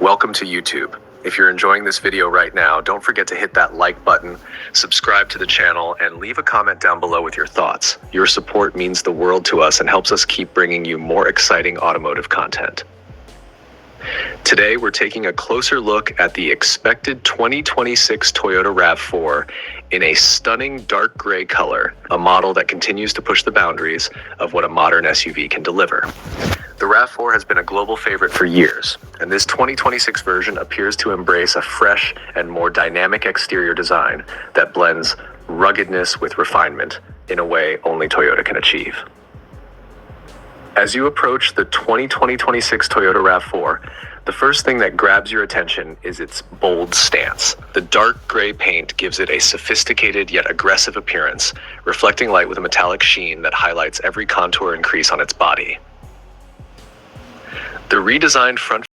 Welcome to YouTube. If you're enjoying this video right now, don't forget to hit that like button, subscribe to the channel, and leave a comment down below with your thoughts. Your support means the world to us and helps us keep bringing you more exciting automotive content. Today, we're taking a closer look at the expected 2026 Toyota RAV4 in a stunning dark gray color, a model that continues to push the boundaries of what a modern SUV can deliver. The RAV4 has been a global favorite for years, and this 2026 version appears to embrace a fresh and more dynamic exterior design that blends ruggedness with refinement in a way only Toyota can achieve. As you approach the 2026 Toyota RAV4, the first thing that grabs your attention is its bold stance. The dark gray paint gives it a sophisticated yet aggressive appearance, reflecting light with a metallic sheen that highlights every contour and crease on its body. The redesigned front